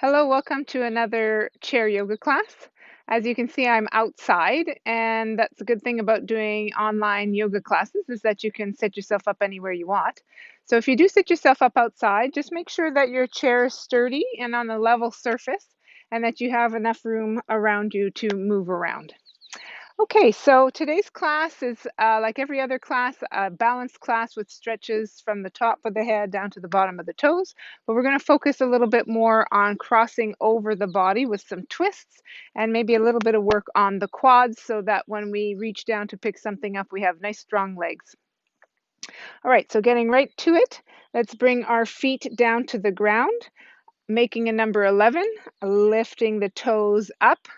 Hello, welcome to another chair yoga class. As you can see, I'm outside, and that's a good thing about doing online yoga classes is that you can set yourself up anywhere you want. So if you do set yourself up outside, just make sure that your chair is sturdy and on a level surface and that you have enough room around you to move around. Okay, so today's class is like every other class, a balanced class with stretches from the top of the head down to the bottom of the toes. But we're going to focus a little bit more on crossing over the body with some twists and maybe a little bit of work on the quads so that when we reach down to pick something up, we have nice strong legs. All right, so getting right to it, let's bring our feet down to the ground, making a number 11, lifting the toes up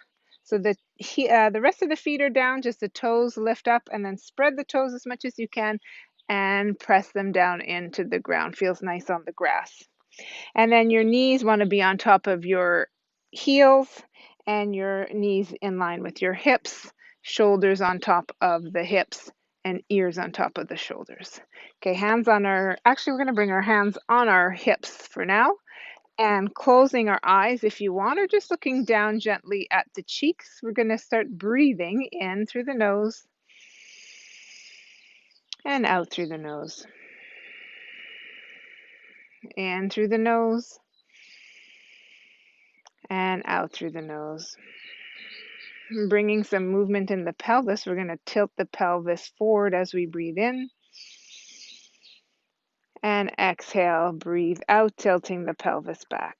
so the rest of the feet are down, just the toes lift up and then spread the toes as much as you can and press them down into the ground. Feels nice on the grass. And then your knees want to be on top of your heels and your knees in line with your hips, shoulders on top of the hips and ears on top of the shoulders. Okay, actually we're going to bring our hands on our hips for now and closing our eyes if you want, or just looking down gently at the cheeks. We're going to start breathing in through the nose and out through the nose. In through the nose and out through the nose. Bringing some movement in the pelvis, we're going to tilt the pelvis forward as we breathe in. And exhale, breathe out, tilting the pelvis back.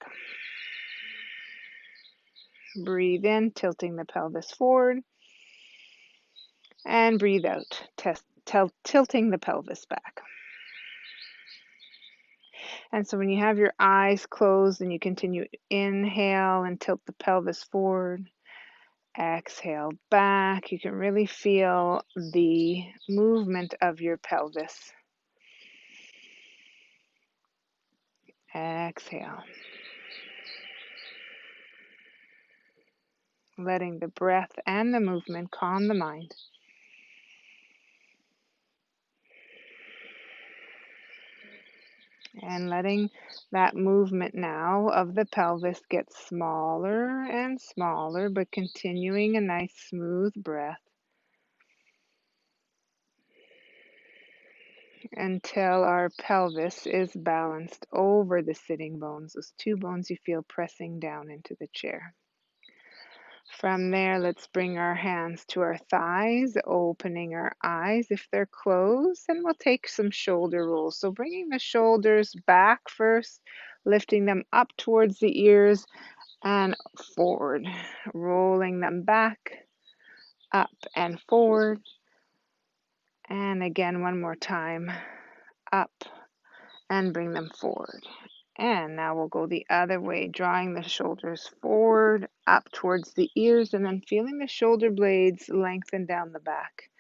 Breathe in, tilting the pelvis forward. And breathe out, tilting the pelvis back. And so when you have your eyes closed and you continue, inhale and tilt the pelvis forward. Exhale back. You can really feel the movement of your pelvis. Exhale. Letting the breath and the movement calm the mind. And letting that movement now of the pelvis get smaller and smaller, but continuing a nice smooth breath until our pelvis is balanced over the sitting bones, those two bones you feel pressing down into the chair. From there, let's bring our hands to our thighs, opening our eyes if they're closed, and we'll take some shoulder rolls. So bringing the shoulders back first, lifting them up towards the ears and forward, rolling them back, up and forward. And again, one more time, up and bring them forward. And now we'll go the other way, drawing the shoulders forward, up towards the ears, and then feeling the shoulder blades lengthen down the back.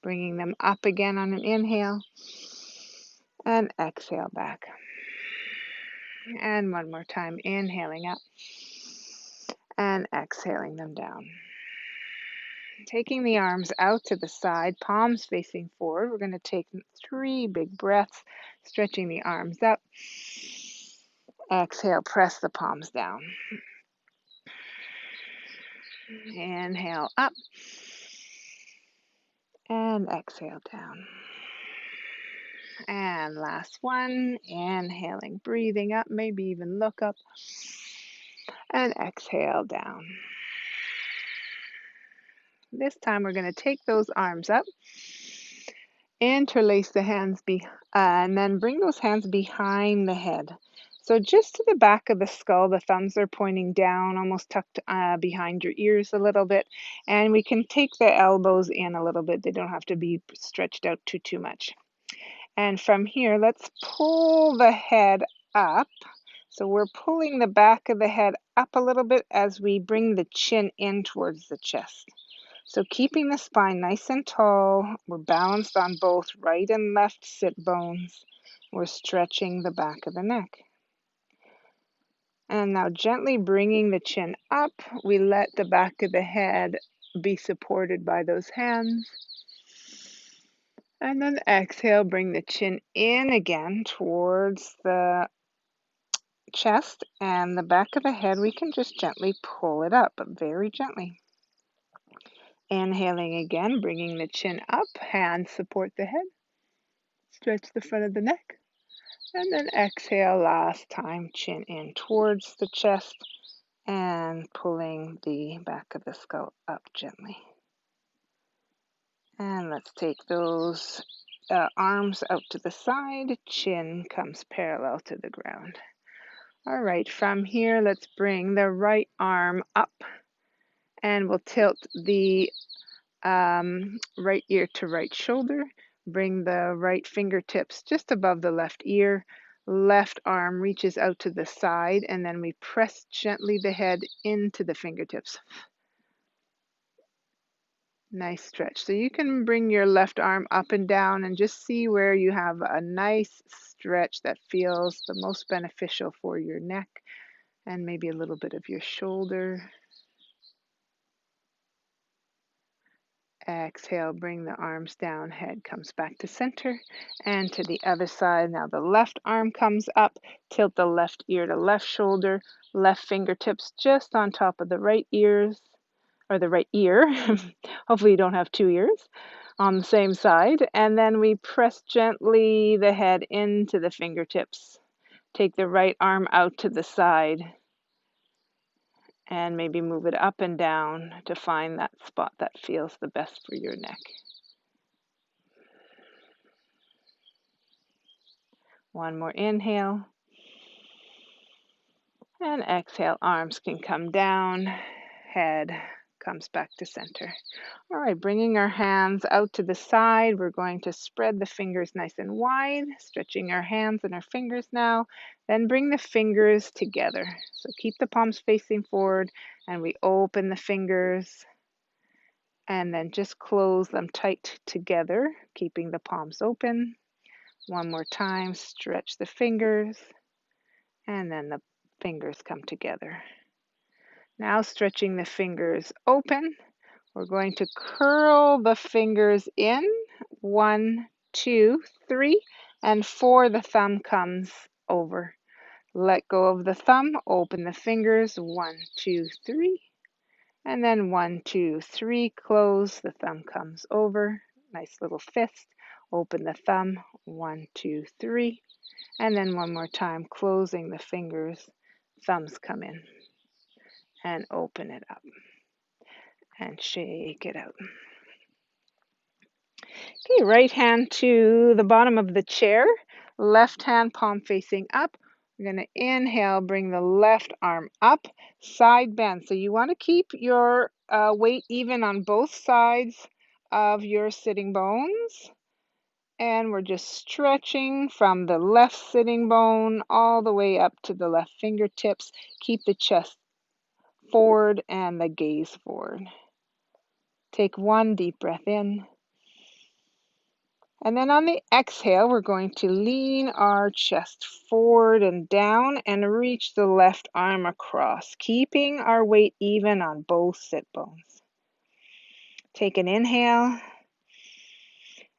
Bringing them up again on an inhale, and exhale back. And one more time, inhaling up, and exhaling them down. Taking the arms out to the side, palms facing forward. We're going to take 3 big breaths, stretching the arms up. Exhale, press the palms down. Inhale up and exhale down. And last one, inhaling, breathing up, maybe even look up, and exhale down. This time we're going to take those arms up, interlace the hands and then bring those hands behind the head. So just to the back of the skull, the thumbs are pointing down, almost tucked behind your ears a little bit. And we can take the elbows in a little bit. They don't have to be stretched out too much. And from here, let's pull the head up. So we're pulling the back of the head up a little bit as we bring the chin in towards the chest. So keeping the spine nice and tall, we're balanced on both right and left sit bones. We're stretching the back of the neck. And now gently bringing the chin up, we let the back of the head be supported by those hands. And then exhale, bring the chin in again towards the chest and the back of the head, we can just gently pull it up, but very gently. Inhaling again, bringing the chin up, hands support the head, stretch the front of the neck, and then exhale last time, chin in towards the chest and pulling the back of the skull up gently. And let's take those arms out to the side, chin comes parallel to the ground. All right, from here, let's bring the right arm up and we'll tilt the right ear to right shoulder. Bring the right fingertips just above the left ear. Left arm reaches out to the side, and then we press gently the head into the fingertips. Nice stretch. So you can bring your left arm up and down and just see where you have a nice stretch that feels the most beneficial for your neck and maybe a little bit of your shoulder. Exhale, bring the arms down, head comes back to center and to the other side. Now the left arm comes up, tilt the left ear to left shoulder, left fingertips just on top of the right ears, or the right ear. Hopefully you don't have two ears on the same side. And then we press gently the head into the fingertips. Take the right arm out to the side and maybe move it up and down to find that spot that feels the best for your neck. One more inhale. And exhale, arms can come down, head comes back to center. All right, bringing our hands out to the side, we're going to spread the fingers nice and wide, stretching our hands and our fingers now. Then bring the fingers together. So keep the palms facing forward and we open the fingers and then just close them tight together, keeping the palms open. One more time, stretch the fingers and then the fingers come together. Now stretching the fingers open, we're going to curl the fingers in. 1, 2, 3, and 4, the thumb comes over. Let go of the thumb, open the fingers. 1, 2, 3, and then 1, 2, 3, close, the thumb comes over. Nice little fist. Open the thumb. 1, 2, 3, and then one more time, closing the fingers. Thumbs come in and open it up and shake it out. Okay, right hand to the bottom of the chair, left hand palm facing up. We're going to inhale, bring the left arm up, side bend. So you want to keep your weight even on both sides of your sitting bones. And we're just stretching from the left sitting bone all the way up to the left fingertips. Keep the chest forward and the gaze forward. Take one deep breath in. And then on the exhale, we're going to lean our chest forward and down and reach the left arm across, keeping our weight even on both sit bones. Take an inhale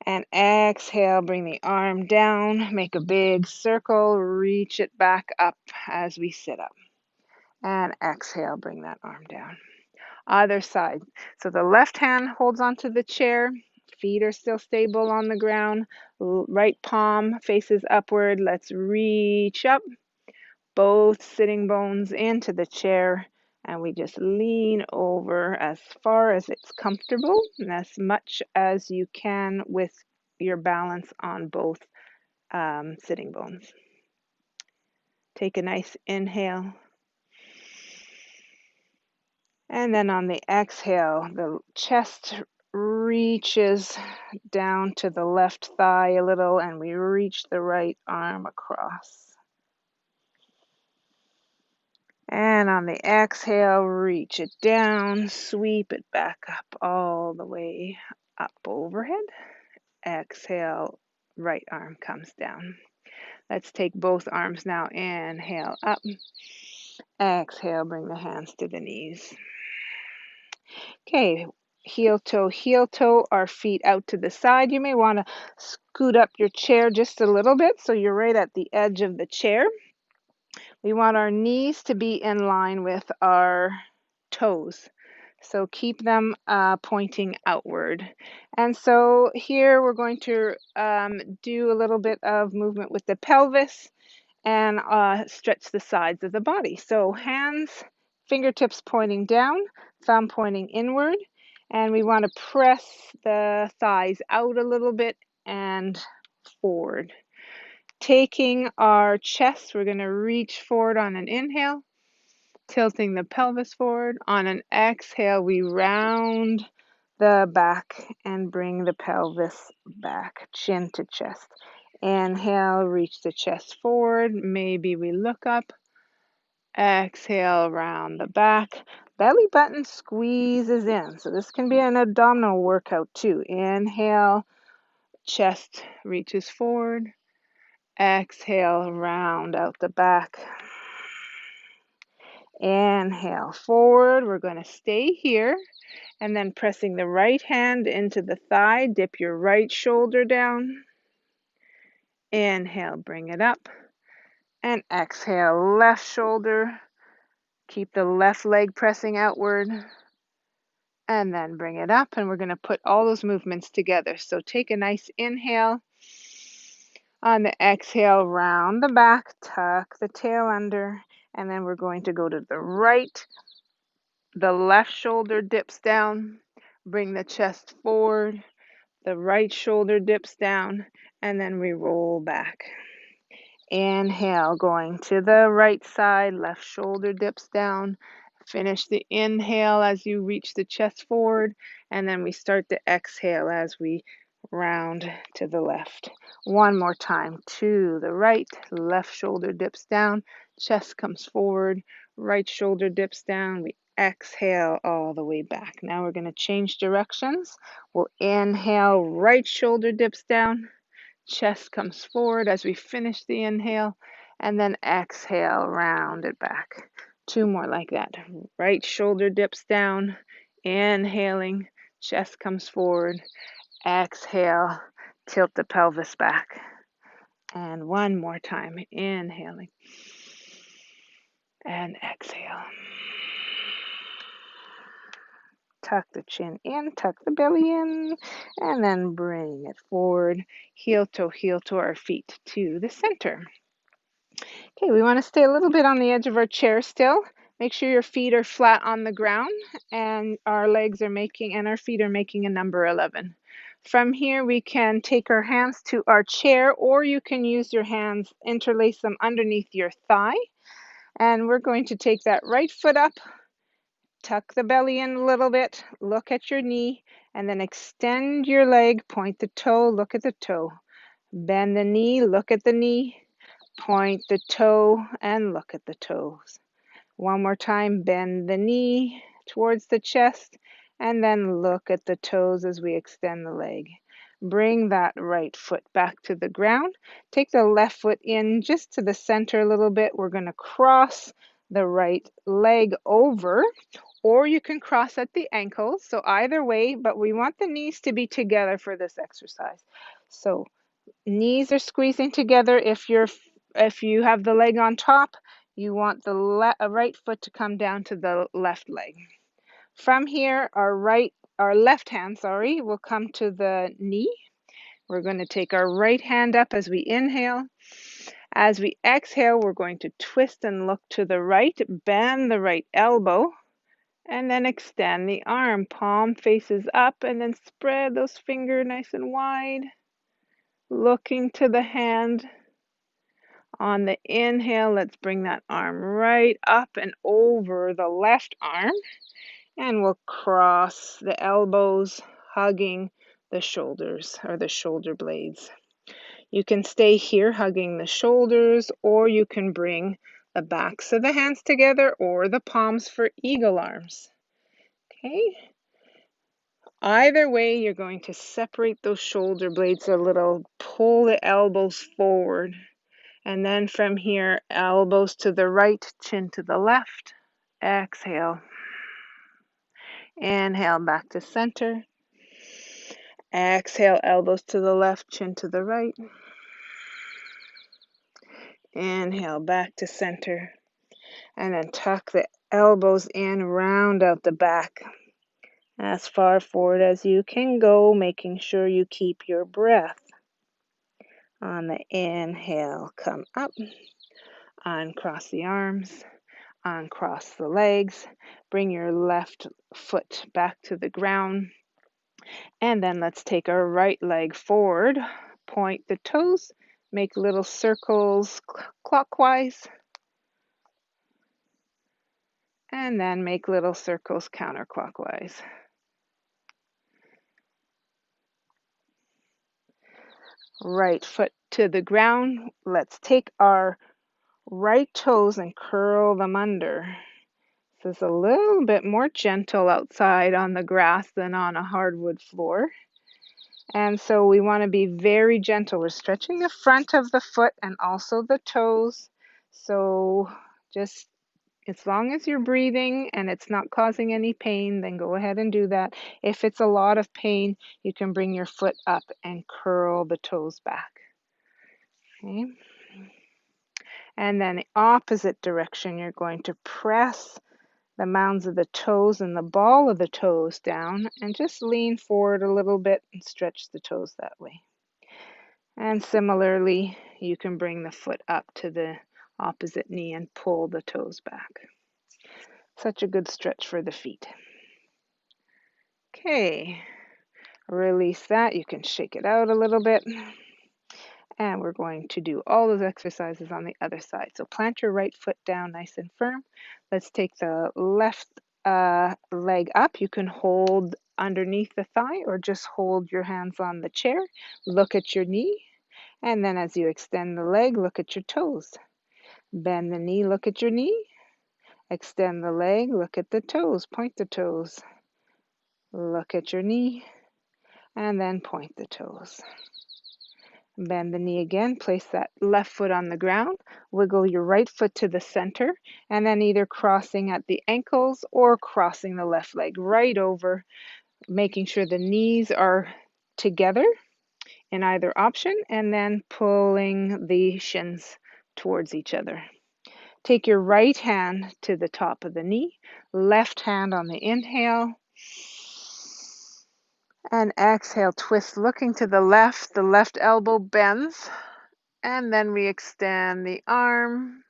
and exhale, bring the arm down, make a big circle, reach it back up as we sit up. And exhale, bring that arm down. Other side. So the left hand holds onto the chair. Feet are still stable on the ground. Right palm faces upward. Let's reach up. Both sitting bones into the chair. And we just lean over as far as it's comfortable and as much as you can with your balance on both sitting bones. Take a nice inhale. And then on the exhale, the chest reaches down to the left thigh a little, and we reach the right arm across. And on the exhale, reach it down, sweep it back up all the way up overhead. Exhale, right arm comes down. Let's take both arms now. Inhale up. Exhale, bring the hands to the knees. Okay, heel toe, our feet out to the side. You may want to scoot up your chair just a little bit so you're right at the edge of the chair. We want our knees to be in line with our toes. So keep them pointing outward. And so here we're going to do a little bit of movement with the pelvis and stretch the sides of the body. So hands, fingertips pointing down, thumb pointing inward. And we want to press the thighs out a little bit and forward. Taking our chest, we're going to reach forward on an inhale, tilting the pelvis forward. On an exhale, we round the back and bring the pelvis back, chin to chest. Inhale, reach the chest forward. Maybe we look up. Exhale, round the back. Belly button squeezes in. So this can be an abdominal workout too. Inhale, chest reaches forward. Exhale, round out the back. Inhale, forward. We're going to stay here. And then pressing the right hand into the thigh, dip your right shoulder down. Inhale, bring it up. And exhale, left shoulder. Keep the left leg pressing outward. And then bring it up. And we're going to put all those movements together. So take a nice inhale. On the exhale, round the back, tuck the tail under. And then we're going to go to the right. The left shoulder dips down. Bring the chest forward. The right shoulder dips down, and then we roll back. Inhale, going to the right side, left shoulder dips down. Finish the inhale as you reach the chest forward, and then we start to exhale as we round to the left. One more time, to the right, left shoulder dips down, chest comes forward, right shoulder dips down. We exhale all the way back. Now we're going to change directions. We'll inhale, right shoulder dips down, chest comes forward as we finish the inhale, and then exhale, round it back. Two more like that. Right shoulder dips down, inhaling, chest comes forward, exhale, tilt the pelvis back. And one more time, inhaling and exhale. Tuck the chin in, tuck the belly in, and then bring it forward, heel to our feet to the center. Okay, we want to stay a little bit on the edge of our chair still. Make sure your feet are flat on the ground and our legs are making, and our feet are making a number 11. From here, we can take our hands to our chair, or you can use your hands, interlace them underneath your thigh. And we're going to take that right foot up, tuck the belly in a little bit, look at your knee, and then extend your leg, point the toe, look at the toe. Bend the knee, look at the knee, point the toe, and look at the toes. One more time, bend the knee towards the chest, and then look at the toes as we extend the leg. Bring that right foot back to the ground. Take the left foot in just to the center a little bit. We're going to cross the right leg over, or you can cross at the ankles. So either way, but we want the knees to be together for this exercise. So knees are squeezing together. If you have the leg on top, you want the right foot to come down to the left leg. From here, our left hand, will come to the knee. We're going to take our right hand up as we inhale. As we exhale, we're going to twist and look to the right, bend the right elbow, and then extend the arm. Palm faces up, and then spread those fingers nice and wide, looking to the hand. On the inhale, let's bring that arm right up and over the left arm, and we'll cross the elbows, hugging the shoulders or the shoulder blades. You can stay here hugging the shoulders, or you can bring the backs of the hands together or the palms for eagle arms. Okay. Either way, you're going to separate those shoulder blades a little, pull the elbows forward. And then from here, elbows to the right, chin to the left. Exhale. Inhale back to center. Exhale, elbows to the left, chin to the right. Inhale back to center. And then tuck the elbows in, round out the back as far forward as you can go, making sure you keep your breath. On the inhale, come up, uncross the arms, uncross the legs, bring your left foot back to the ground, and then let's take our right leg forward, point the toes, make little circles clockwise, and then make little circles counterclockwise. Right foot to the ground. Let's take our right toes and curl them under. This is a little bit more gentle outside on the grass than on a hardwood floor. And so we want to be very gentle. We're stretching the front of the foot and also the toes. So just as long as you're breathing and it's not causing any pain, then go ahead and do that. If it's a lot of pain, you can bring your foot up and curl the toes back. Okay. And then the opposite direction, you're going to press the mounds of the toes and the ball of the toes down and just lean forward a little bit and stretch the toes that way. And similarly, you can bring the foot up to the opposite knee and pull the toes back. Such a good stretch for the feet. Okay, release that. You can shake it out a little bit. And we're going to do all those exercises on the other side. So plant your right foot down nice and firm. Let's take the left leg up. You can hold underneath the thigh or just hold your hands on the chair. Look at your knee. And then as you extend the leg, look at your toes. Bend the knee, look at your knee. Extend the leg, look at the toes. Point the toes. Look at your knee. And then point the toes. Bend the knee again, place that left foot on the ground, wiggle your right foot to the center, and then either crossing at the ankles or crossing the left leg right over, making sure the knees are together in either option, and then pulling the shins towards each other. Take your right hand to the top of the knee, left hand on the inhale, and exhale, twist looking to the left elbow bends. And then we extend the arm,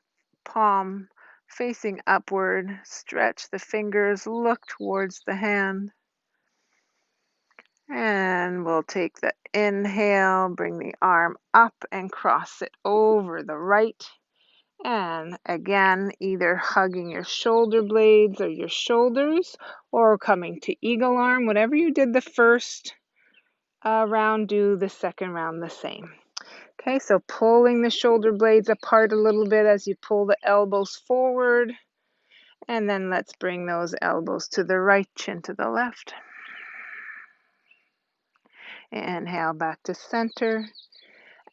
palm facing upward, stretch the fingers, look towards the hand. And we'll take the inhale, bring the arm up and cross it over the right. And again, either hugging your shoulder blades or your shoulders or coming to eagle arm. Whatever you did the first round, do the second round the same. Okay, so pulling the shoulder blades apart a little bit as you pull the elbows forward. And then let's bring those elbows to the right, chin to the left. Inhale back to center.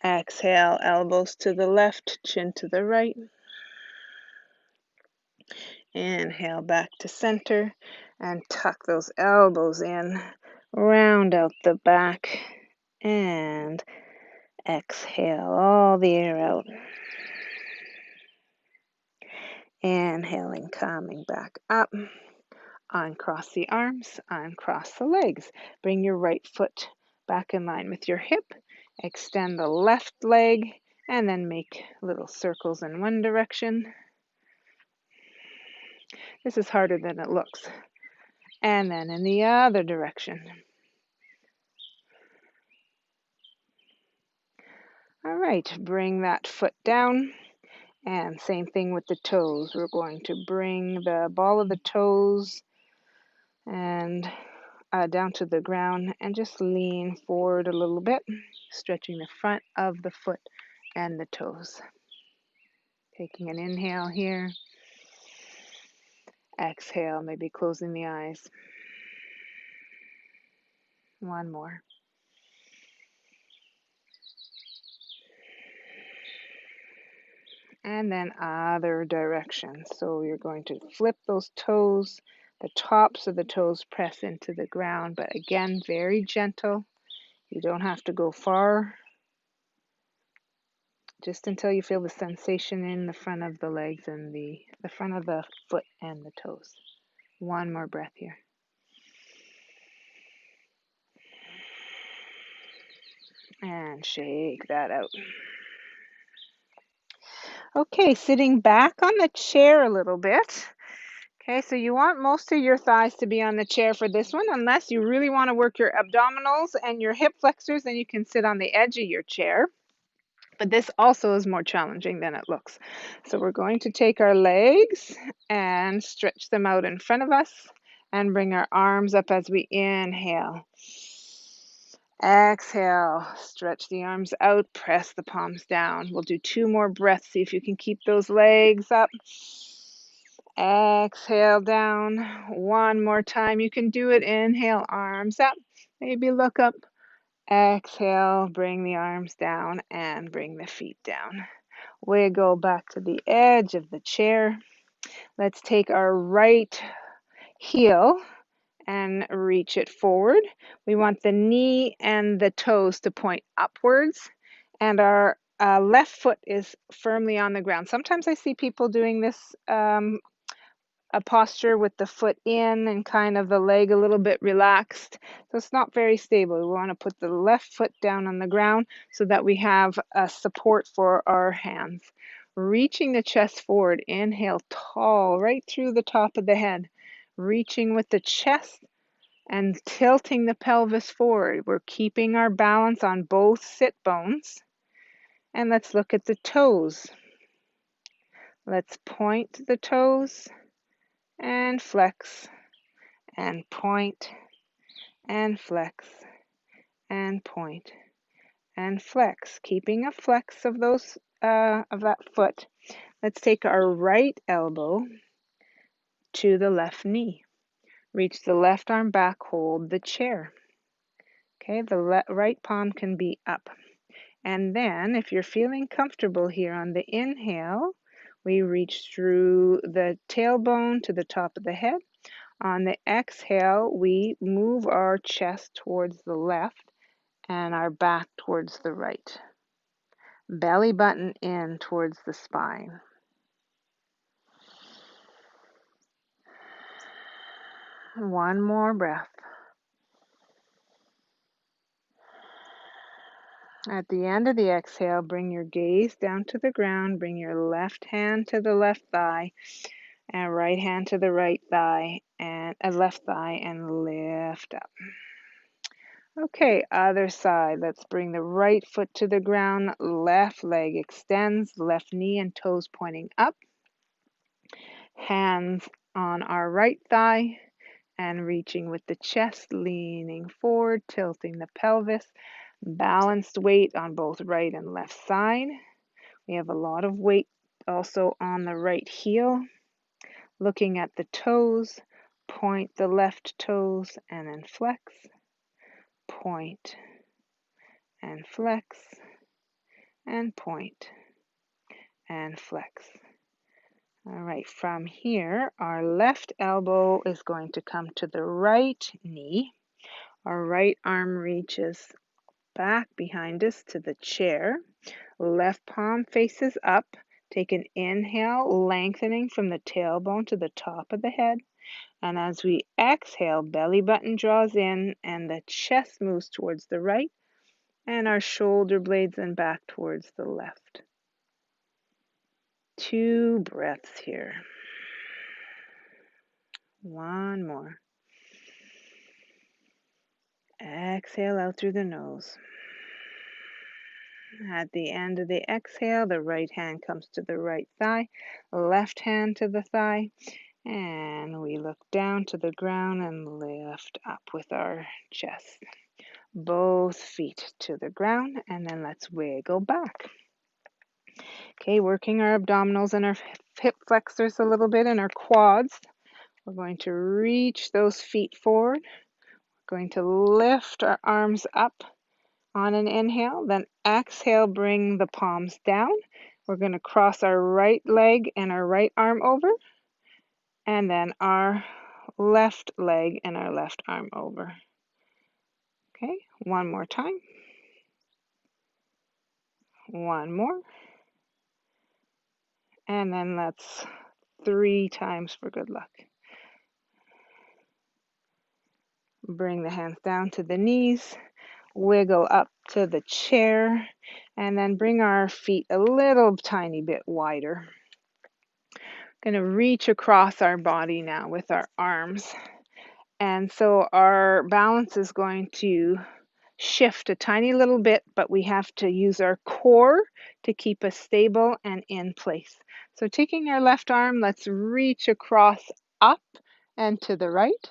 Exhale, elbows to the left, chin to the right. Inhale back to center and tuck those elbows in. Round out the back and exhale all the air out. Inhaling, coming back up. Uncross the arms, uncross the legs. Bring your right foot back in line with your hip. Extend the left leg and then make little circles in one direction. This is harder than it looks. And then in the other direction. All right, bring that foot down. And same thing with the toes. We're going to bring the ball of the toes and down to the ground and just lean forward a little bit, stretching the front of the foot and the toes. Taking an inhale here. Exhale, maybe closing the eyes. One more. And then other direction. So you're going to flip those toes. The tops of the toes press into the ground, but again, very gentle. You don't have to go far. just until you feel the sensation in the front of the legs and the front of the foot and the toes. One more breath here. And shake that out. Okay, sitting back on the chair a little bit. Okay, so you want most of your thighs to be on the chair for this one, unless you really want to work your abdominals and your hip flexors, then you can sit on the edge of your chair. But this also is more challenging than it looks. So we're going to take our legs and stretch them out in front of us and bring our arms up as we inhale. Exhale, stretch the arms out, press the palms down. We'll do 2 more breaths. See if you can keep those legs up. Exhale down. 1 more time. You can do it. Inhale, arms up. Maybe look up. Exhale, bring the arms down and bring the feet down. Wiggle back to the edge of the chair. Let's take our right heel and reach it forward. We want the knee and the toes to point upwards, and our left foot is firmly on the ground. Sometimes I see people doing this a posture with the foot in and kind of the leg a little bit relaxed. So it's not very stable. We want to put the left foot down on the ground so that we have a support for our hands. Reaching the chest forward. Inhale tall right through the top of the head. Reaching with the chest and tilting the pelvis forward. We're keeping our balance on both sit bones. And let's look at the toes. Let's point the toes and flex and point and flex and point and flex, keeping a flex of those of that foot. Let's take our right elbow to the left knee. Reach the left arm back, hold the chair. Okay, the right palm can be up. And then if you're feeling comfortable here on the inhale, we reach through the tailbone to the top of the head. On the exhale, we move our chest towards the left and our back towards the right. Belly button in towards the spine. One more breath. At the end of the exhale, bring your gaze down to the ground. Bring your left hand to the left thigh and right hand to the right thigh and left thigh and lift up. Okay, other side. Let's bring the right foot to the ground. Left leg extends, left knee and toes pointing up. Hands on our right thigh and reaching with the chest, leaning forward, tilting the pelvis. Balanced weight on both right and left side. We have a lot of weight also on the right heel. Looking at the toes, point the left toes and then flex. Point and flex and point and flex. All right, from here, our left elbow is going to come to the right knee. Our right arm reaches back behind us to the chair. Left palm faces up. Take an inhale, lengthening from the tailbone to the top of the head. And as we exhale, belly button draws in and the chest moves towards the right and our shoulder blades and back towards the left. 2 breaths here. One more. Exhale out through the nose. At the end of the exhale, the right hand comes to the right thigh, left hand to the thigh, and we look down to the ground and lift up with our chest. Both feet to the ground, and then let's wiggle back. Okay, working our abdominals and our hip flexors a little bit and our quads. We're going to reach those feet forward. We're going to lift our arms up on an inhale, then exhale, bring the palms down. We're going to cross our right leg and our right arm over, and then our left leg and our left arm over. Okay, one more time. One more. And then let's 3 times for good luck. Bring the hands down to the knees, wiggle up to the chair, and then bring our feet a little tiny bit wider. Going to reach across our body now with our arms. And so our balance is going to shift a tiny little bit, but we have to use our core to keep us stable and in place. So taking our left arm, let's reach across up and to the right.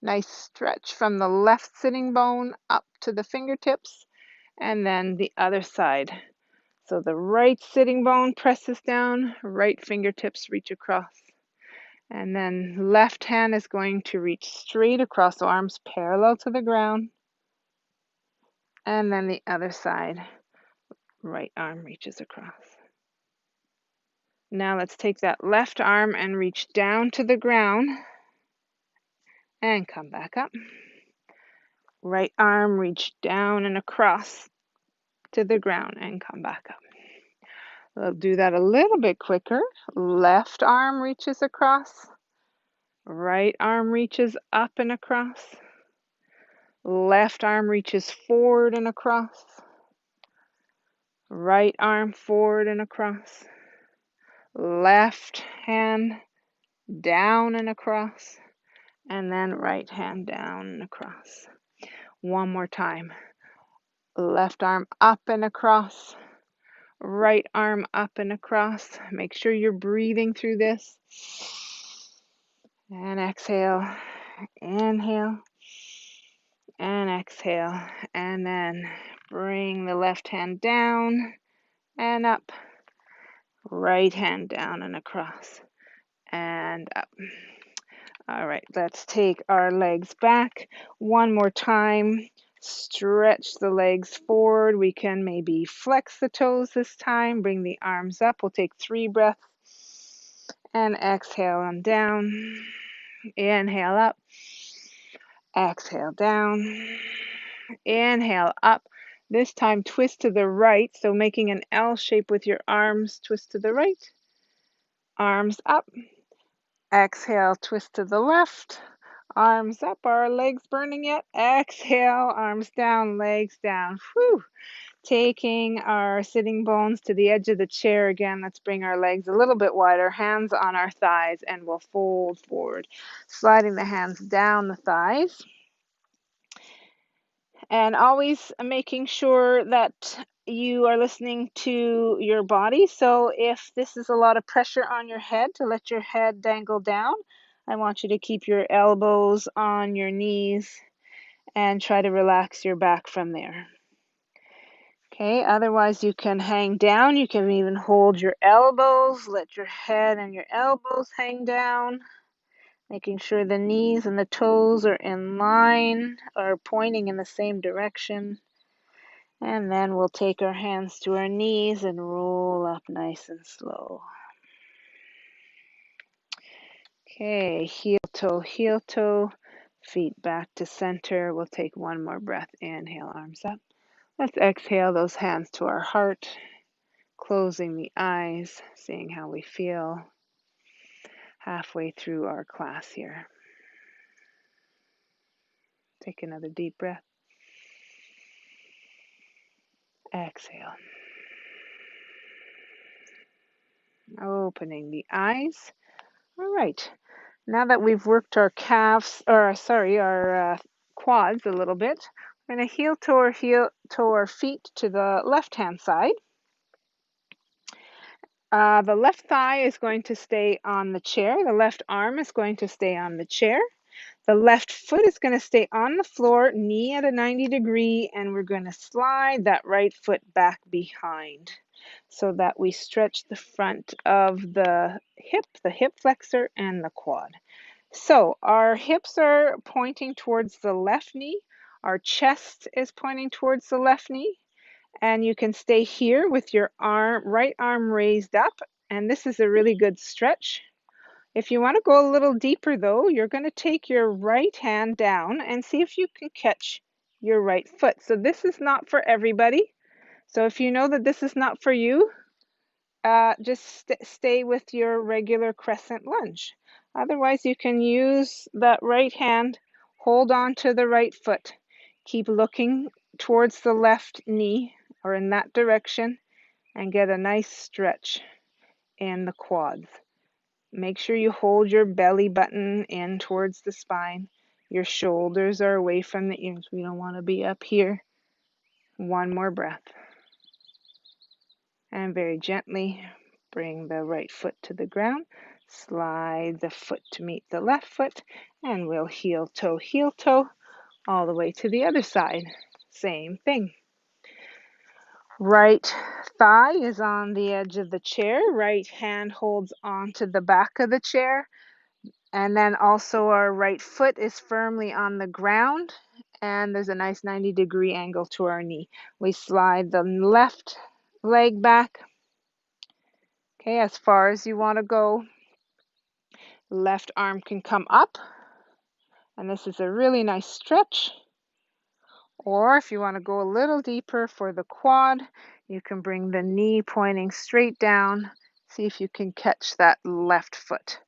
Nice stretch from the left sitting bone up to the fingertips, and then the other side. So the right sitting bone presses down, right fingertips reach across. And then left hand is going to reach straight across, so arms parallel to the ground. And then the other side, right arm reaches across. Now let's take that left arm and reach down to the ground and come back up. Right arm reach down and across to the ground and come back up. We'll do that a little bit quicker. Left arm reaches across. Right arm reaches up and across. Left arm reaches forward and across. Right arm forward and across. Left hand down and across. And then right hand down and across. One more time. Left arm up and across. Right arm up and across. Make sure you're breathing through this. And exhale. Inhale. And exhale. And then bring the left hand down and up. Right hand down and across. And up. All right, let's take our legs back one more time. Stretch the legs forward. We can maybe flex the toes this time. Bring the arms up. We'll take 3 breaths. And exhale on down. Inhale up. Exhale down. Inhale up. This time twist to the right. So making an L shape with your arms. Twist to the right. Arms up. Exhale, twist to the left. Arms up. Are our legs burning yet? Exhale, arms down, legs down. Whew. Taking our sitting bones to the edge of the chair again. Let's bring our legs a little bit wider, hands on our thighs, and we'll fold forward. Sliding the hands down the thighs. And always making sure that you are listening to your body. So if this is a lot of pressure on your head, to let your head dangle down, I want you to keep your elbows on your knees and try to relax your back from there. Okay, otherwise you can hang down. You can even hold your elbows, let your head and your elbows hang down, making sure the knees and the toes are in line or pointing in the same direction. And then we'll take our hands to our knees and roll up nice and slow. Okay, heel toe, feet back to center. We'll take one more breath. Inhale, arms up. Let's exhale those hands to our heart, closing the eyes, seeing how we feel halfway through our class here. Take another deep breath. Exhale. Opening the eyes. All right. Now that we've worked our our quads a little bit, we're going to heel toe our feet to the left-hand side. The left thigh is going to stay on the chair. The left arm is going to stay on the chair. The left foot is going to stay on the floor, knee at a 90 degree, and we're going to slide that right foot back behind so that we stretch the front of the hip flexor, and the quad. So our hips are pointing towards the left knee. Our chest is pointing towards the left knee. And you can stay here with your right arm raised up. And this is a really good stretch. If you want to go a little deeper though, you're going to take your right hand down and see if you can catch your right foot. So this is not for everybody. So if you know that this is not for you, just stay with your regular crescent lunge. Otherwise, you can use that right hand, hold on to the right foot, keep looking towards the left knee or in that direction, and get a nice stretch in the quads. Make sure you hold your belly button in towards the spine. Your shoulders are away from the ears. We don't want to be up here. One more breath. And very gently bring the right foot to the ground. Slide the foot to meet the left foot. And we'll heel toe, all the way to the other side. Same thing. Right thigh is on the edge of the chair. Right hand holds onto the back of the chair. And then also our right foot is firmly on the ground. And there's a nice 90-degree angle to our knee. We slide the left leg back. Okay, as far as you want to go. Left arm can come up. And this is a really nice stretch. Or if you want to go a little deeper for the quad, you can bring the knee pointing straight down. See if you can catch that left foot.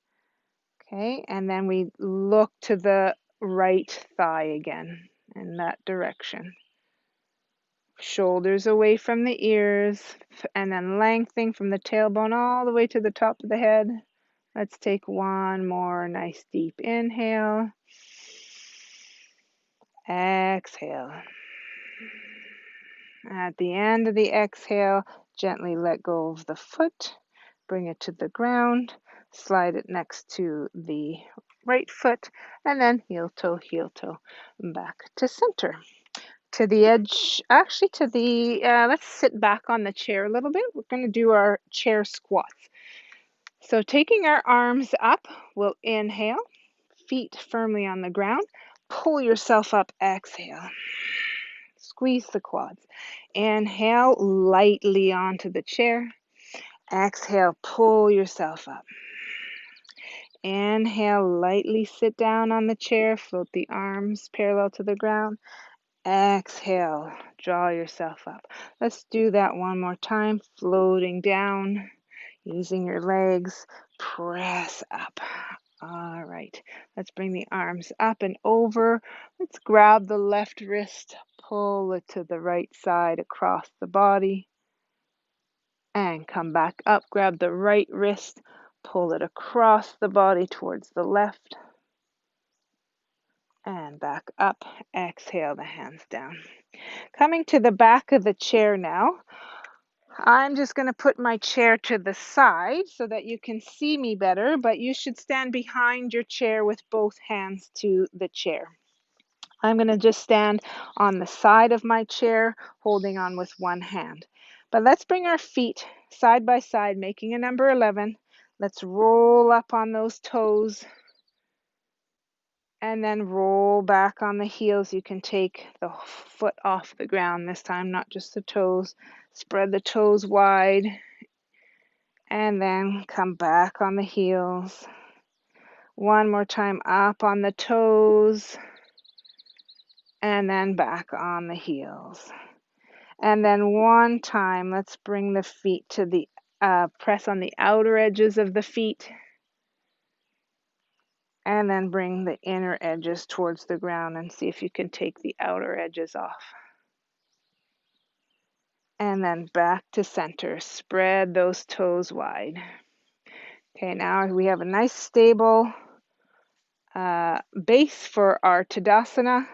Okay, and then we look to the right thigh again in that direction. Shoulders away from the ears, and then lengthening from the tailbone all the way to the top of the head. Let's take one more nice deep inhale. Exhale. At the end of the exhale, gently let go of the foot. Bring it to the ground. Slide it next to the right foot. And then heel toe, back to center. To the edge, actually to the, let's sit back on the chair a little bit. We're going to do our chair squats. So taking our arms up, we'll inhale, feet firmly on the ground. Pull yourself up, exhale. Squeeze the quads. Inhale lightly onto the chair. Exhale, pull yourself up. Inhale, lightly sit down on the chair. Float the arms parallel to the ground. Exhale, draw yourself up. Let's do that one more time. Floating down, using your legs. Press up. All right, let's bring the arms up and over. Let's grab the left wrist, pull it to the right side across the body, and come back up. Grab the right wrist, pull it across the body towards the left, and back up. Exhale the hands down. Coming to the back of the chair now. I'm just going to put my chair to the side so that you can see me better, but you should stand behind your chair with both hands to the chair. I'm going to just stand on the side of my chair, holding on with one hand. But let's bring our feet side by side, making a number 11. Let's roll up on those toes and then roll back on the heels. You can take the foot off the ground this time, not just the toes. Spread the toes wide and then come back on the heels. One more time, up on the toes and then back on the heels. And then one time, let's bring the feet to the, press on the outer edges of the feet. And then bring the inner edges towards the ground and see if you can take the outer edges off. And then back to center. Spread those toes wide. Okay, now we have a nice stable base for our Tadasana.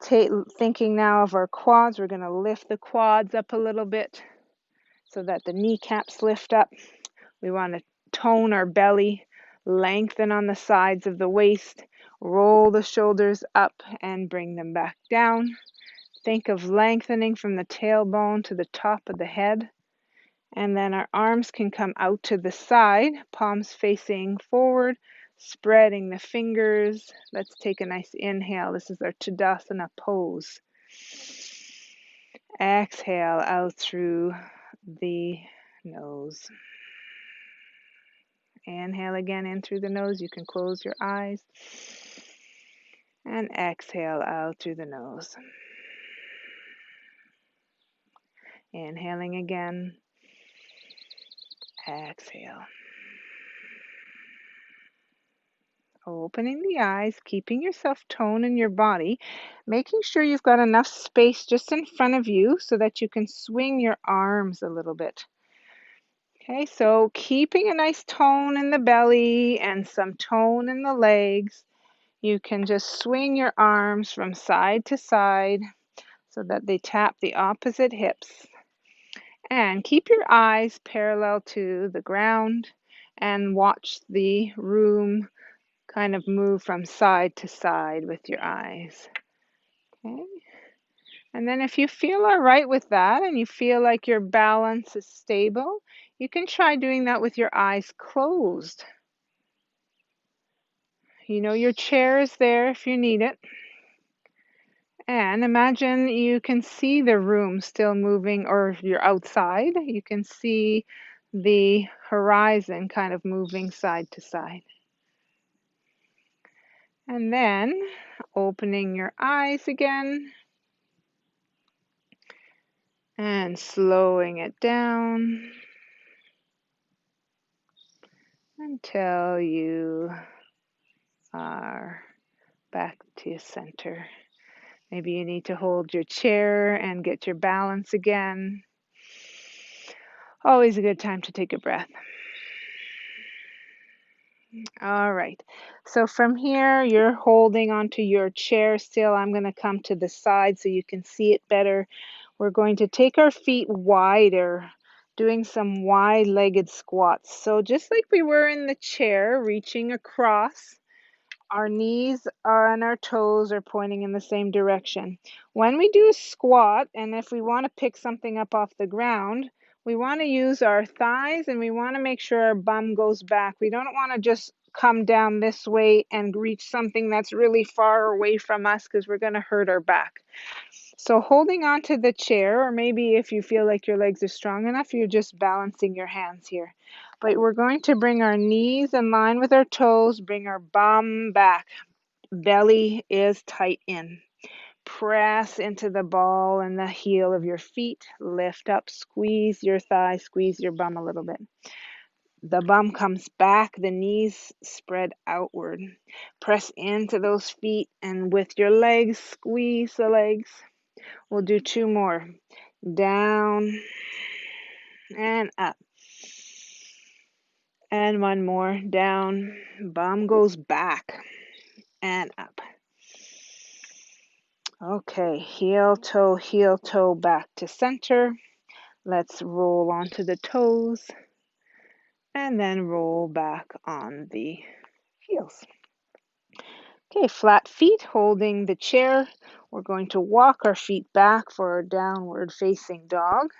Thinking now of our quads, we're going to lift the quads up a little bit so that the kneecaps lift up. We want to tone our belly, lengthen on the sides of the waist, roll the shoulders up and bring them back down. Think of lengthening from the tailbone to the top of the head. And then our arms can come out to the side, palms facing forward, spreading the fingers. Let's take a nice inhale. This is our Tadasana pose. Exhale out through the nose. Inhale again in through the nose. You can close your eyes. And exhale out through the nose. Inhaling again. Exhale. Opening the eyes, keeping yourself tone in your body, making sure you've got enough space just in front of you so that you can swing your arms a little bit. Okay, so keeping a nice tone in the belly and some tone in the legs, you can just swing your arms from side to side so that they tap the opposite hips. And keep your eyes parallel to the ground and watch the room kind of move from side to side with your eyes. Okay. And then if you feel all right with that and you feel like your balance is stable, you can try doing that with your eyes closed. You know your chair is there if you need it. And imagine you can see the room still moving, or if you're outside, you can see the horizon kind of moving side to side. And then opening your eyes again and slowing it down until you are back to center. Maybe you need to hold your chair and get your balance again. Always a good time to take a breath. All right. So from here, you're holding onto your chair still. I'm going to come to the side so you can see it better. We're going to take our feet wider, doing some wide-legged squats. So just like we were in the chair, reaching across, our knees and our toes are pointing in the same direction. When we do a squat, and if we want to pick something up off the ground, we want to use our thighs and we want to make sure our bum goes back. We don't want to just come down this way and reach something that's really far away from us because we're going to hurt our back. So holding on to the chair, or maybe if you feel like your legs are strong enough, you're just balancing your hands here. But we're going to bring our knees in line with our toes, bring our bum back. Belly is tight in. Press into the ball and the heel of your feet. Lift up, squeeze your thigh, squeeze your bum a little bit. The bum comes back, the knees spread outward. Press into those feet and with your legs, squeeze the legs. We'll do two more. Down and up. And one more. Down. Bum goes back and up. Okay, heel, toe, back to center. Let's roll onto the toes and then roll back on the heels. Okay, flat feet holding the chair. We're going to walk our feet back for a downward facing dog.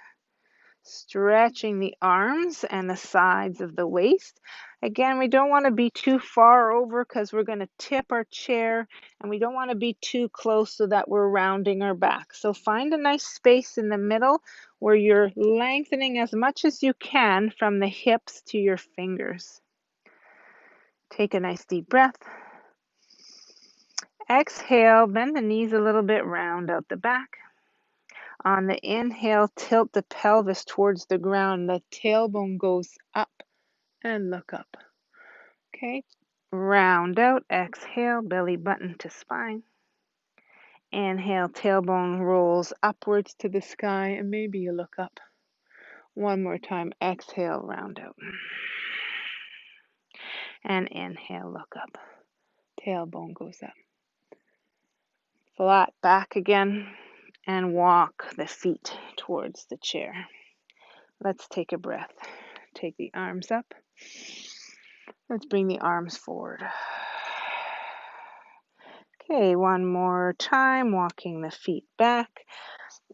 Stretching the arms and the sides of the waist. Again, we don't want to be too far over because we're going to tip our chair, and we don't want to be too close so that we're rounding our back. So find a nice space in the middle where you're lengthening as much as you can from the hips to your fingers. Take a nice deep breath. Exhale, bend the knees a little bit, round out the back. On the inhale, tilt the pelvis towards the ground. The tailbone goes up and look up. Okay, round out. Exhale, belly button to spine. Inhale, tailbone rolls upwards to the sky, and maybe you look up. One more time. Exhale, round out. And inhale, look up. Tailbone goes up. Flat back again, and walk the feet towards the chair. Let's take a breath. Take the arms up. Let's bring the arms forward. Okay, one more time, walking the feet back.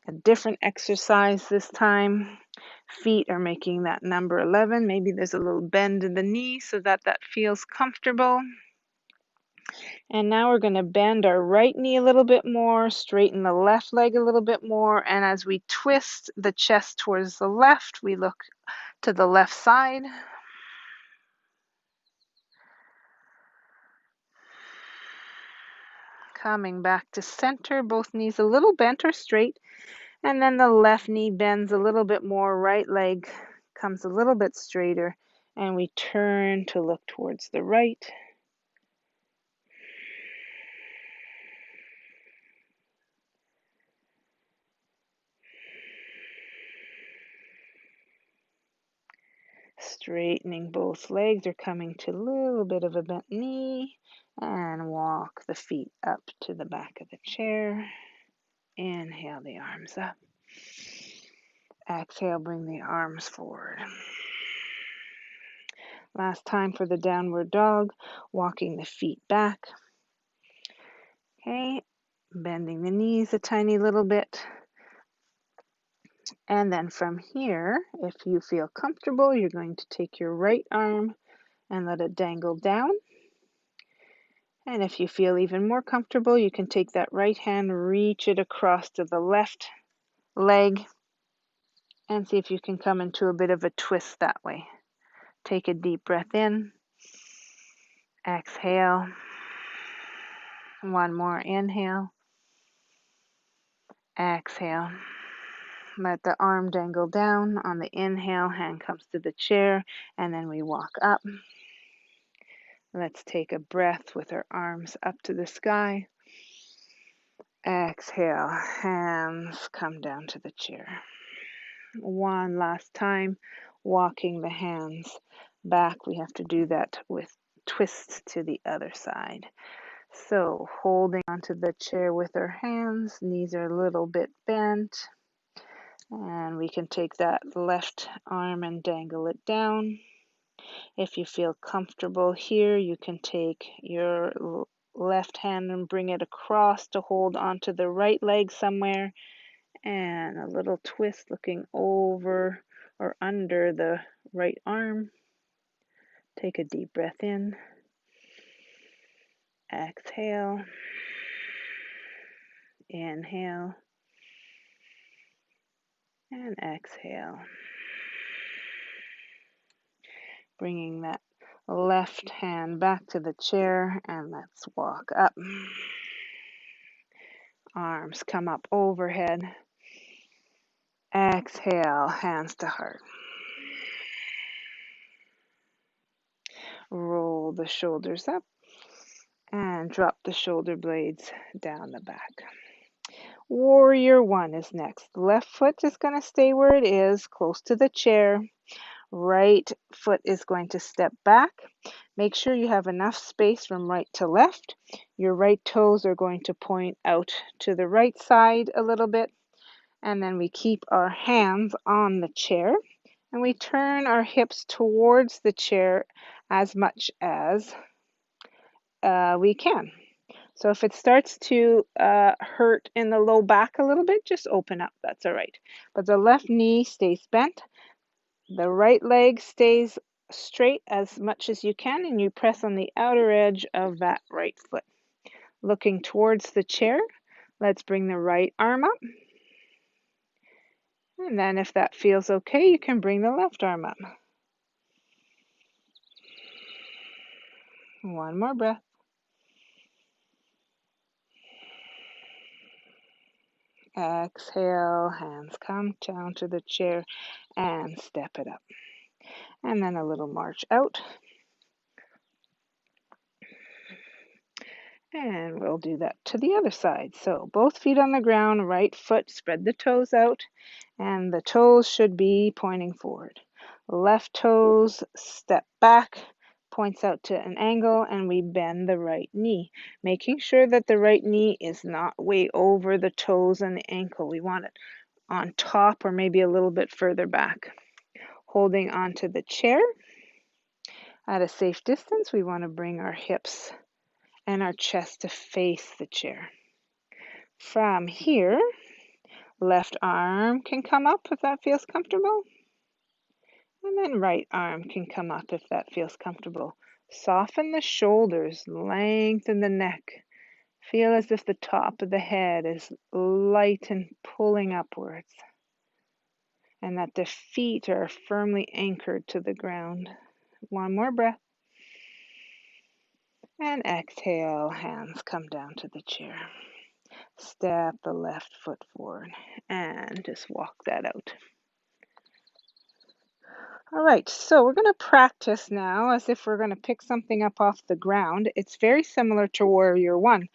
A different exercise this time. Feet are making that number 11. Maybe there's a little bend in the knee so that that feels comfortable. And now we're going to bend our right knee a little bit more, straighten the left leg a little bit more, and as we twist the chest towards the left, we look to the left side. Coming back to center, both knees a little bent or straight, and then the left knee bends a little bit more, right leg comes a little bit straighter, and we turn to look towards the right. Straightening both legs or coming to a little bit of a bent knee, and walk the feet up to the back of the chair. Inhale the arms up. Exhale, bring the arms forward. Last time for the downward dog, walking the feet back. Okay, bending the knees a tiny little bit. And then from here, if you feel comfortable, you're going to take your right arm and let it dangle down. And if you feel even more comfortable, you can take that right hand, reach it across to the left leg, and see if you can come into a bit of a twist that way. Take a deep breath in. Exhale. One more inhale. Exhale. Let the arm dangle down. On the inhale, hand comes to the chair, and then we walk up. Let's take a breath with our arms up to the sky. Exhale, hands come down to the chair. One last time, walking the hands back. We have to do that with twists to the other side. So holding onto the chair with our hands, knees are a little bit bent. And we can take that left arm and dangle it down. If you feel comfortable here, you can take your left hand and bring it across to hold onto the right leg somewhere. And a little twist looking over or under the right arm. Take a deep breath in. Exhale. Inhale. And exhale. Bringing that left hand back to the chair, and let's walk up. Arms come up overhead. Exhale, hands to heart. Roll the shoulders up and drop the shoulder blades down the back. Warrior one is next. The left foot is going to stay where it is, close to the chair. Right foot is going to step back. Make sure you have enough space from right to left. Your right toes are going to point out to the right side a little bit. And then we keep our hands on the chair. And we turn our hips towards the chair as much as we can. So if it starts to hurt in the low back a little bit, just open up. That's all right. But the left knee stays bent. The right leg stays straight as much as you can, and you press on the outer edge of that right foot. Looking towards the chair, let's bring the right arm up. And then if that feels okay, you can bring the left arm up. One more breath. Exhale, hands come down to the chair and step it up. And then a little march out. And we'll do that to the other side. So both feet on the ground, right foot, spread the toes out, and the toes should be pointing forward. Left toes step back, points out to an angle, and we bend the right knee, making sure that the right knee is not way over the toes and the ankle. We want it on top or maybe a little bit further back. Holding onto the chair at a safe distance, we want to bring our hips and our chest to face the chair. From here, left arm can come up if that feels comfortable. And then right arm can come up if that feels comfortable. Soften the shoulders, lengthen the neck. Feel as if the top of the head is light and pulling upwards. And that the feet are firmly anchored to the ground. One more breath. And exhale, hands come down to the chair. Step the left foot forward and just walk that out. All right, so we're going to practice now as if we're going to pick something up off the ground. It's very similar to Warrior One.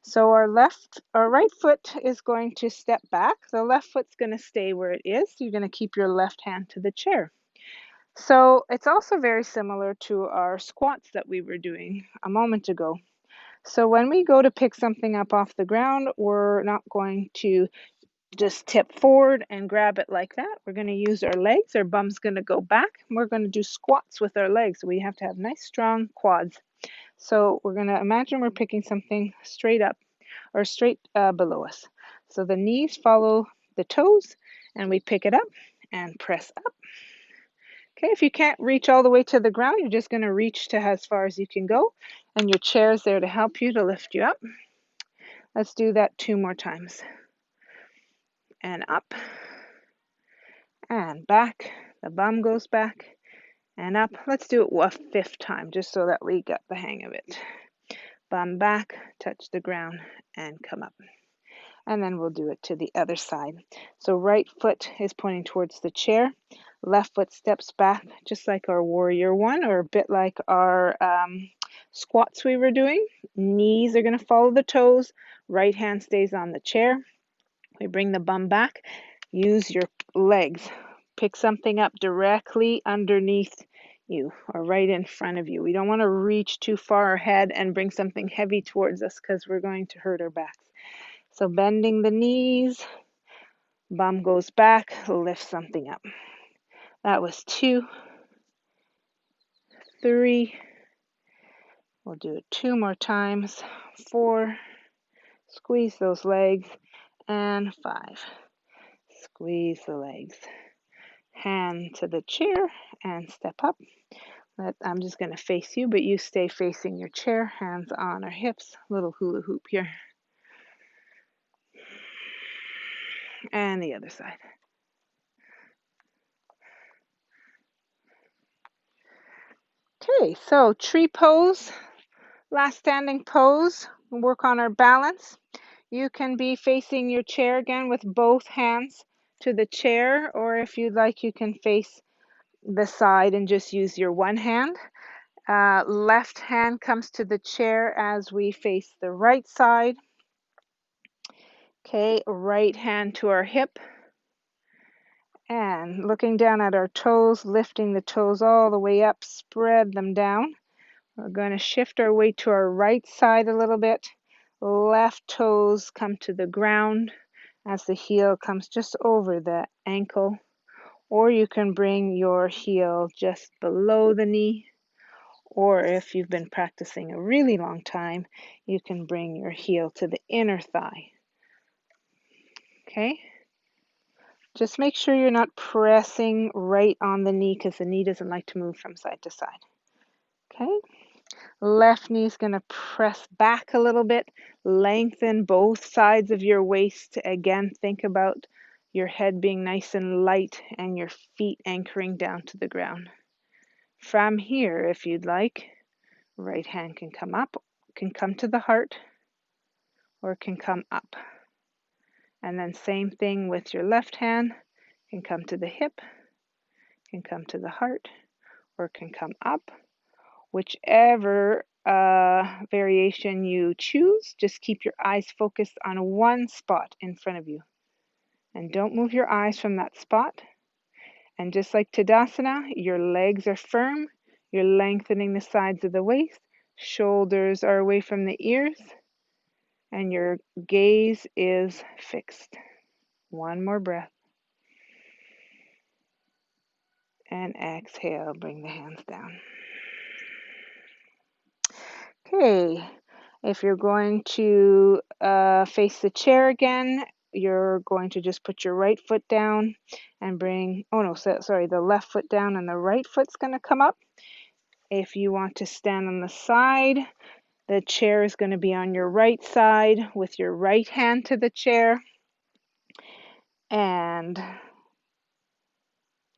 So our right foot is going to step back. The left foot's going to stay where it is. You're going to keep your left hand to the chair. So it's also very similar to our squats that we were doing a moment ago. So when we go to pick something up off the ground, we're not going to just tip forward and grab it like that. We're going to use our legs. Our bum's going to go back. We're going to do squats with our legs. We have to have nice strong quads. So we're going to imagine we're picking something straight up or straight below us. So the knees follow the toes and we pick it up and press up. Okay, if you can't reach all the way to the ground, you're just going to reach to as far as you can go, and your chair is there to help you, to lift you up. Let's do that 2 more times. And up and back. The bum goes back and up. Let's do it a 5th time just so that we got the hang of it. Bum back, touch the ground, and come up. And then we'll do it to the other side. So right foot is pointing towards the chair. Left foot steps back, just like our Warrior One, or a bit like our squats we were doing. Knees are going to follow the toes. Right hand stays on the chair. We bring the bum back. Use your legs. Pick something up directly underneath you or right in front of you. We don't want to reach too far ahead and bring something heavy towards us because we're going to hurt our backs. So bending the knees, bum goes back, lift something up. That was 2, 3. We'll do it 2 more times. 4. Squeeze those legs. And 5. Squeeze the legs. Hand to the chair and step up. I'm just going to face you, but you stay facing your chair. Hands on our hips. Little hula hoop here. And the other side. Okay, so tree pose. Last standing pose. We'll work on our balance. You can be facing your chair again with both hands to the chair, or if you'd like, you can face the side and just use your one hand. Left hand comes to the chair as we face the right side. Okay, right hand to our hip. And looking down at our toes, lifting the toes all the way up, spread them down. We're going to shift our weight to our right side a little bit. Left toes come to the ground as the heel comes just over the ankle. Or you can bring your heel just below the knee. Or if you've been practicing a really long time, you can bring your heel to the inner thigh. Okay? Just make sure you're not pressing right on the knee because the knee doesn't like to move from side to side. Okay? Left knee is going to press back a little bit. Lengthen both sides of your waist. Again, think about your head being nice and light and your feet anchoring down to the ground. From here, if you'd like, right hand can come up, can come to the heart, or can come up. And then same thing with your left hand, can come to the hip, can come to the heart, or can come up. Whichever variation you choose, just keep your eyes focused on one spot in front of you. And don't move your eyes from that spot. And just like Tadasana, your legs are firm. You're lengthening the sides of the waist. Shoulders are away from the ears. And your gaze is fixed. One more breath. And exhale, bring the hands down. Okay, if you're going to face the chair again, you're going to just put your right foot down and bring, the left foot down and the right foot's going to come up. If you want to stand on the side, the chair is going to be on your right side with your right hand to the chair and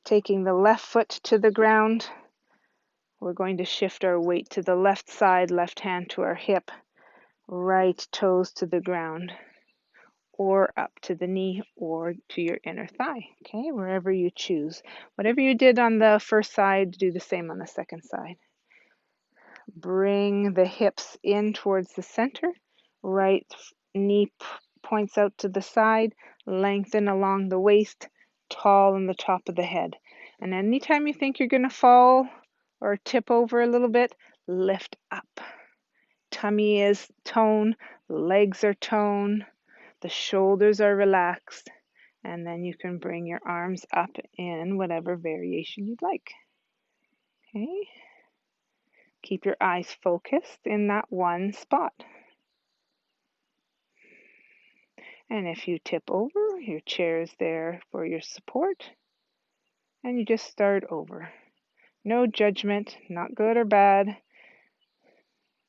taking the left foot to the ground. We're going to shift our weight to the left side, left hand to our hip, right toes to the ground. or up to the knee or to your inner thigh, okay, wherever you choose. Whatever you did on the first side, do the same on the second side. Bring the hips in towards the center, right knee points out to the side, lengthen along the waist, tall in the top of the head. And anytime you think you're going to fall or tip over a little bit, lift up. Tummy is tone, legs are tone, the shoulders are relaxed, and then you can bring your arms up in whatever variation you'd like. Okay? Keep your eyes focused in that one spot. And if you tip over, your chair is there for your support, and you just start over. No judgment, not good or bad.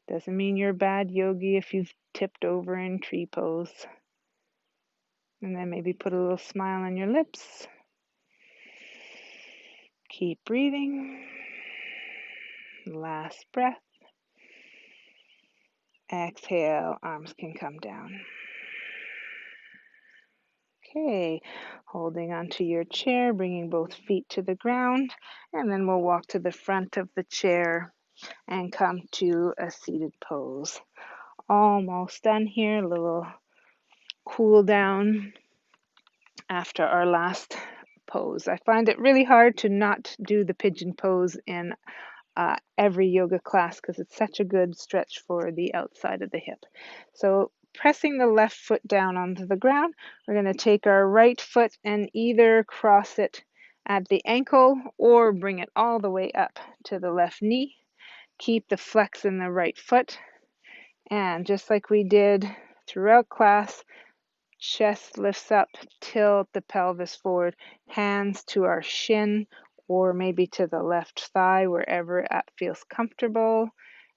Doesn't mean you're a bad yogi if you've tipped over in tree pose. And then maybe put a little smile on your lips. Keep breathing. Last breath. Exhale, arms can come down. Okay, holding onto your chair, bringing both feet to the ground, and then we'll walk to the front of the chair and come to a seated pose. Almost done here, a little cool down after our last pose. I find it really hard to not do the pigeon pose in every yoga class because it's such a good stretch for the outside of the hip. So pressing the left foot down onto the ground, we're going to take our right foot and either cross it at the ankle or bring it all the way up to the left knee. Keep the flex in the right foot, and just like we did throughout class, chest lifts up, tilt the pelvis forward, hands to our shin or maybe to the left thigh, wherever it feels comfortable.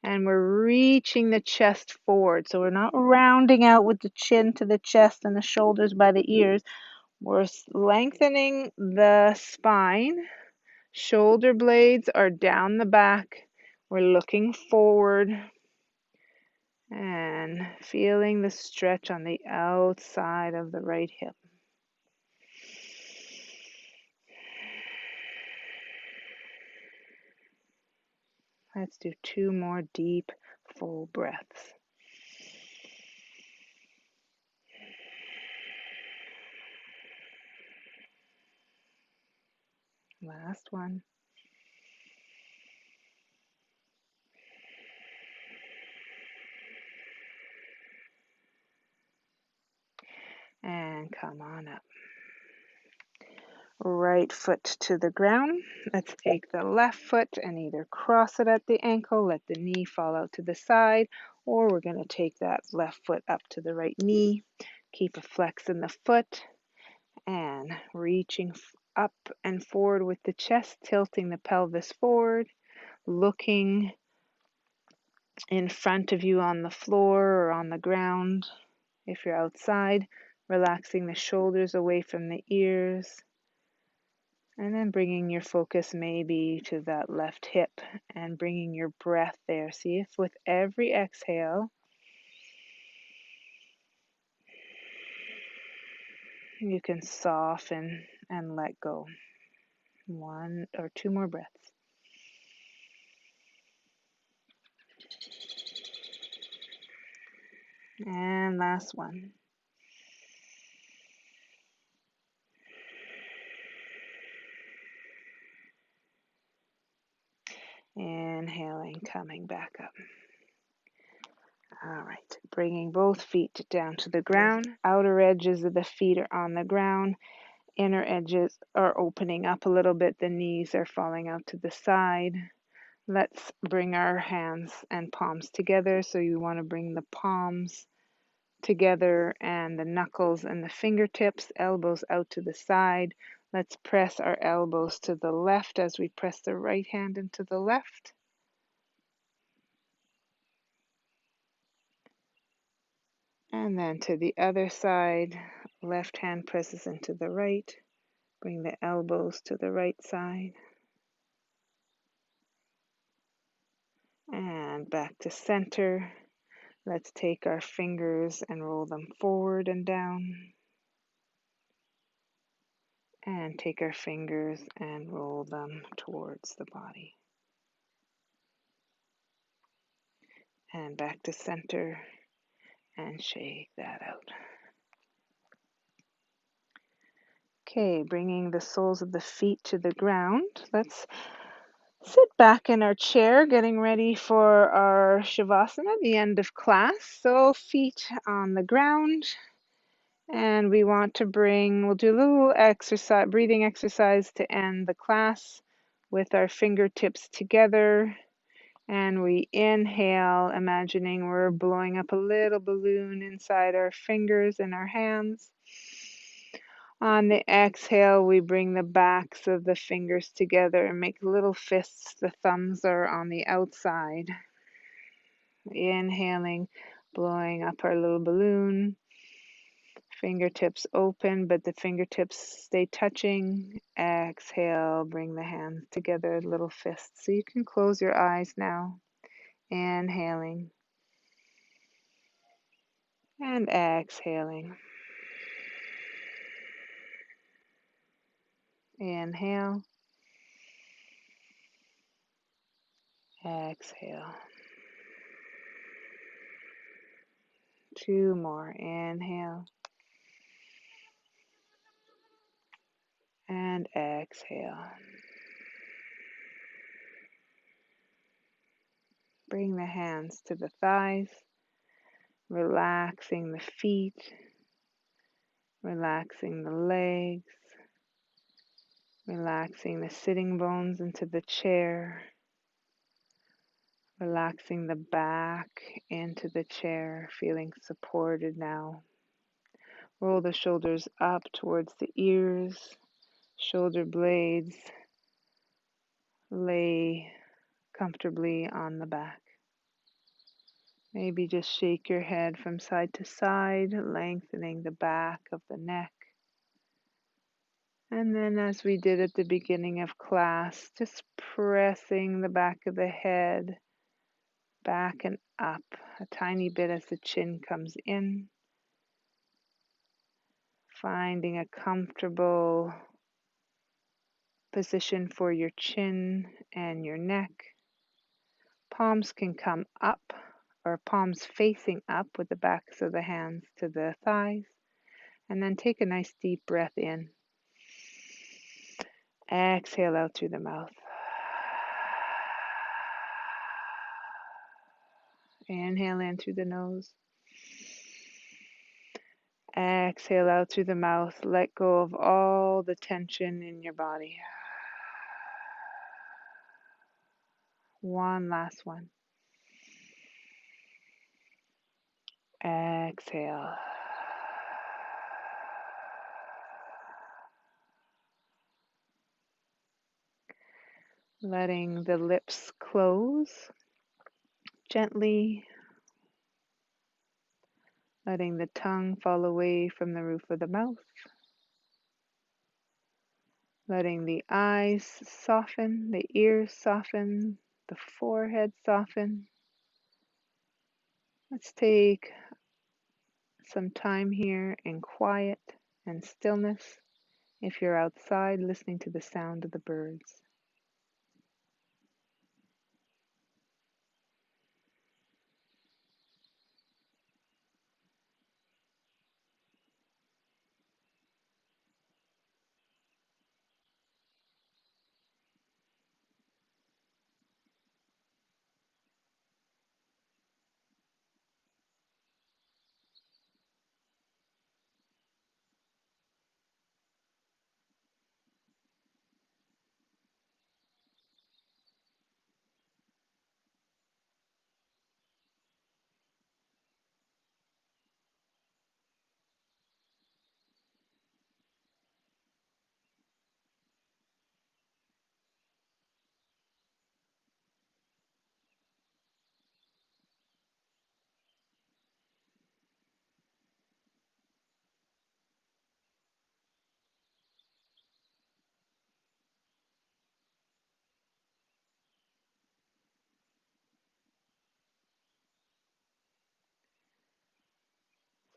And we're reaching the chest forward. So we're not rounding out with the chin to the chest and the shoulders by the ears. We're lengthening the spine. Shoulder blades are down the back. We're looking forward and feeling the stretch on the outside of the right hip. Let's do 2 more deep, full breaths. Last one. And come on up. Right foot to the ground. Let's take the left foot and either cross it at the ankle, let the knee fall out to the side, or we're going to take that left foot up to the right knee. Keep a flex in the foot and reaching up and forward with the chest, tilting the pelvis forward, looking in front of you on the floor or on the ground. If you're outside, relaxing the shoulders away from the ears. And then bringing your focus maybe to that left hip and bringing your breath there. See if with every exhale, you can soften and let go. 1 or 2 more breaths. And last one. Inhaling, coming back up. All right, bringing both feet down to the ground. Outer edges of the feet are on the ground. Inner edges are opening up a little bit. The knees are falling out to the side. Let's bring our hands and palms together. So you want to bring the palms together and the knuckles and the fingertips, elbows out to the side. Let's press our elbows to the left as we press the right hand into the left. And then to the other side, left hand presses into the right. Bring the elbows to the right side. And back to center. Let's take our fingers and roll them forward and down. And take our fingers and roll them towards the body. And back to center and shake that out. Okay, bringing the soles of the feet to the ground. Let's sit back in our chair, getting ready for our Shavasana, the end of class. So feet on the ground. And we want to we'll do a little exercise, breathing exercise to end the class with our fingertips together. And we inhale, imagining we're blowing up a little balloon inside our fingers and our hands. On the exhale, we bring the backs of the fingers together and make little fists. The thumbs are on the outside. Inhaling, blowing up our little balloon. Fingertips open, but the fingertips stay touching. Exhale, bring the hands together, little fists. So you can close your eyes now. Inhaling and exhaling. Inhale, exhale. 2 more. Inhale and exhale. Bring the hands to the thighs, relaxing the feet, relaxing the legs, relaxing the sitting bones into the chair, relaxing the back into the chair, feeling supported now. Roll the shoulders up towards the ears, shoulder blades lay comfortably on the back. Maybe just shake your head from side to side, lengthening the back of the neck. And then, as we did at the beginning of class, just pressing the back of the head back and up a tiny bit as the chin comes in. Finding a comfortable position for your chin and your neck. Palms can come up or palms facing up with the backs of the hands to the thighs. And then take a nice deep breath in. Exhale out through the mouth. Inhale in through the nose. Exhale out through the mouth. Let go of all the tension in your body. One last one. Exhale. Letting the lips close gently. Letting the tongue fall away from the roof of the mouth. Letting the eyes soften, the ears soften, the forehead soften. Let's take some time here in quiet and stillness. If you're outside, listening to the sound of the birds.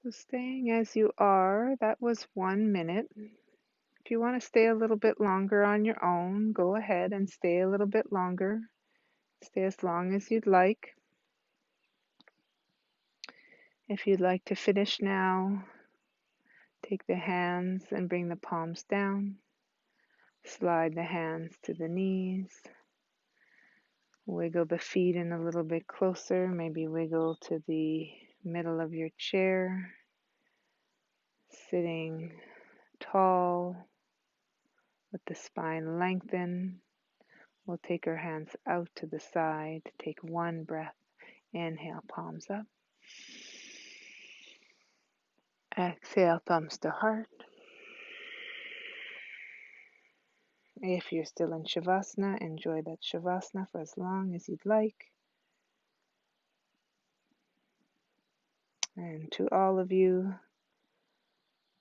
So staying as you are, that was 1 minute. If you want to stay a little bit longer on your own, go ahead and stay a little bit longer. Stay as long as you'd like. If you'd like to finish now, take the hands and bring the palms down. Slide the hands to the knees. Wiggle the feet in a little bit closer. Maybe wiggle to the middle of your chair. Sitting tall with the spine lengthened. We'll take our hands out to the side. Take one breath. Inhale, palms up. Exhale, thumbs to heart. If you're still in Shavasana, enjoy that Shavasana for as long as you'd like. And to all of you,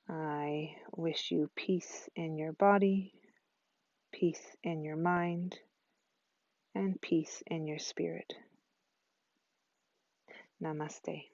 I wish you peace in your body, peace in your mind, and peace in your spirit. Namaste.